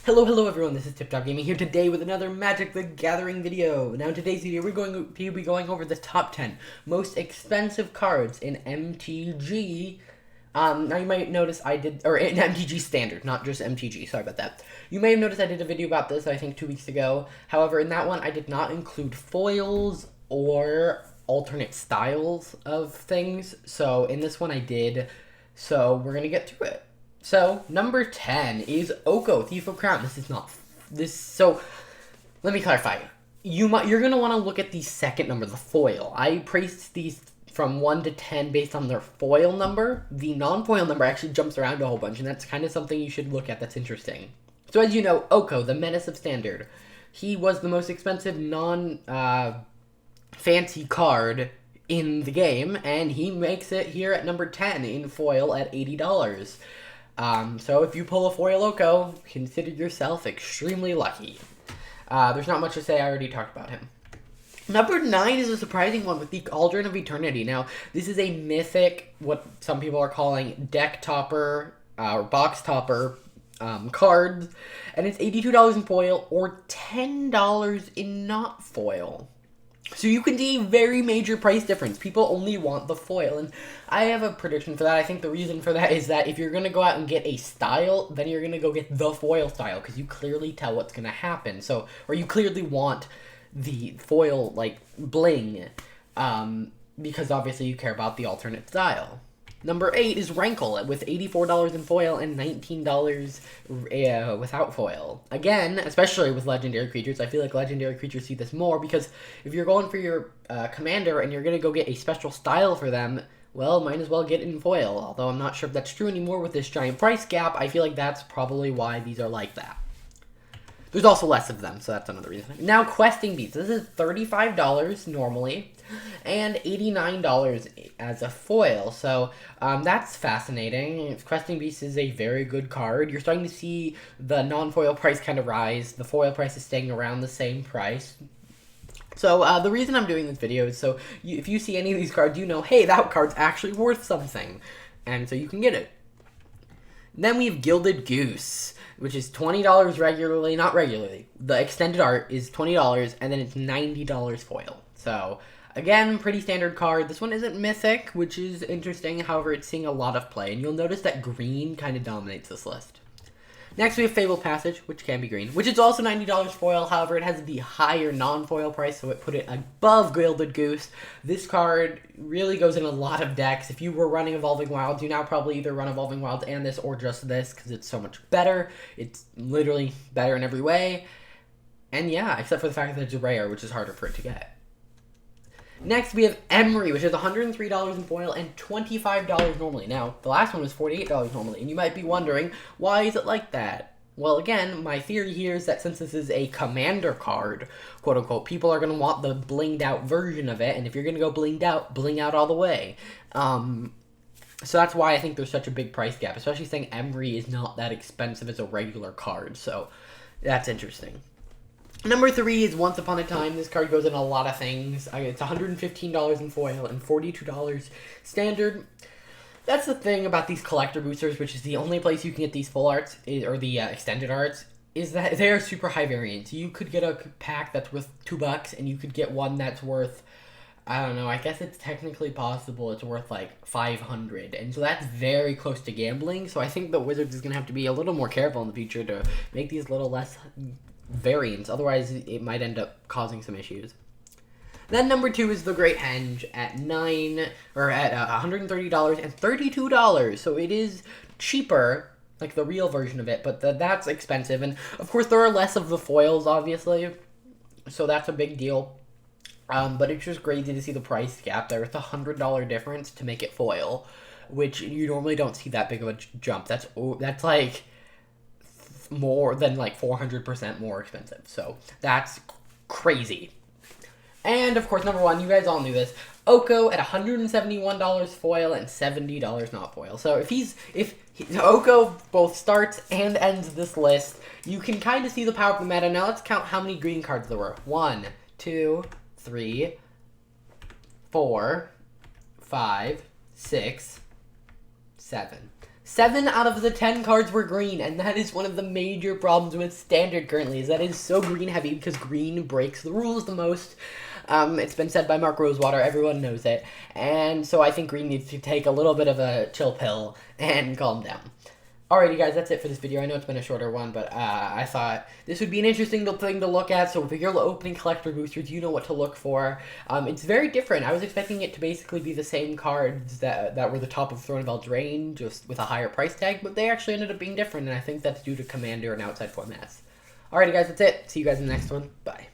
Hello everyone, this is TipTop Gaming here today with another Magic the Gathering video. Now in today's video we're going to be going over the top 10 most expensive cards in MTG. Now you might notice I did, or in MTG Standard, not just MTG, sorry about that. You may have noticed I did a video about this, I think 2 weeks ago. However, in that one I did not include foils or alternate styles of things. So in this one I did, so we're going to get to it. So, number 10 is Oko, Thief of Crown. So, let me clarify. You're going to want to look at the second number, the foil. I priced these from 1 to 10 based on their foil number. The non-foil number actually jumps around a whole bunch, and that's kind of something you should look at that's interesting. So, as you know, Oko, the Menace of Standard, he was the most expensive non-fancy card in the game, and he makes it here at number 10 in foil at $80. So if you pull a foil Oko, consider yourself extremely lucky. There's not much to say, I already talked about him. Number 9 is a surprising one with the Cauldron of Eternity. Now, this is a mythic, what some people are calling deck topper, or box topper, cards, and it's $82 in foil, or $10 in not foil. So you can see a very major price difference. People only want the foil, and I have a prediction for that. I think the reason for that is that if you're going to go out and get a style, then you're going to go get the foil style, because you clearly tell what's going to happen. So, or you clearly want the foil, like, bling, because obviously you care about the alternate style. Number 8 is Rankle, with $84 in foil and $19 without foil. Again, especially with legendary creatures, I feel like legendary creatures see this more, because if you're going for your commander and you're going to go get a special style for them, well, might as well get it in foil. Although I'm not sure if that's true anymore with this giant price gap, I feel like that's probably why these are like that. There's also less of them, so that's another reason. Now, Questing Beasts. This is $35 normally, and $89 as a foil. So, that's fascinating. Questing Beasts is a very good card. You're starting to see the non-foil price kind of rise. The foil price is staying around the same price. So, the reason I'm doing this video is so if you see any of these cards, you know, hey, that card's actually worth something. And so you can get it. Then we have Gilded Goose, which is $20 regularly, not regularly. The extended art is $20, and then it's $90 foil. So, again, pretty standard card. This one isn't mythic, which is interesting. However, it's seeing a lot of play, and you'll notice that green kind of dominates this list. Next, we have Fabled Passage, which can be green, which is also $90 foil. However, it has the higher non-foil price, so it put it above Gilded Goose. This card really goes in a lot of decks. If you were running Evolving Wilds, you now probably either run Evolving Wilds and this, or just this, because it's so much better. It's literally better in every way. And yeah, except for the fact that it's rare, which is harder for it to get. Next, we have Emery, which is $103 in foil and $25 normally. Now, the last one was $48 normally, and you might be wondering, why is it like that? Well, again, my theory here is that since this is a commander card, quote-unquote, people are going to want the blinged-out version of it, and if you're going to go blinged out, bling out all the way. So that's why I think there's such a big price gap, especially saying Emery is not that expensive as a regular card, so that's interesting. Number 3 is Once Upon a Time. This card goes in a lot of things. It's $115 in foil and $42 standard. That's the thing about these collector boosters, which is the only place you can get these full arts, or the extended arts, is that they are super high variance. You could get a pack that's worth $2, and you could get one that's worth, I don't know, I guess it's technically possible it's worth like 500, and so that's very close to gambling. So I think the Wizards is going to have to be a little more careful in the future to make these a little less variants, otherwise it might end up causing some issues. Then number 2 is the Great Henge at $130 and $32. So it is cheaper, like the real version of it, but that's expensive. And of course there are less of the foils, obviously, so that's a big deal. But it's just crazy to see the price gap there. It's a $100 difference to make it foil, which you normally don't see that big of a jump. That's like more than like 400% more expensive. So that's crazy. And of course, number 1, you guys all knew this, Oko at $171 foil and $70 not foil. So if Oko both starts and ends this list, you can kind of see the power of the meta. Now let's count how many green cards there were. 1, 2, 3, 4, 5, 6, 7. 7 out of the 10 cards were green, and that is one of the major problems with Standard currently, is that it's so green heavy because green breaks the rules the most. It's been said by Mark Rosewater, everyone knows it, and so I think green needs to take a little bit of a chill pill and calm down. Alrighty guys, that's it for this video. I know it's been a shorter one, but I thought this would be an interesting thing to look at, so if you're opening collector boosters, you know what to look for. It's very different. I was expecting it to basically be the same cards that were the top of Throne of Eldraine, just with a higher price tag, but they actually ended up being different, and I think that's due to Commander and outside formats. Alrighty guys, that's it. See you guys in the next one. Bye.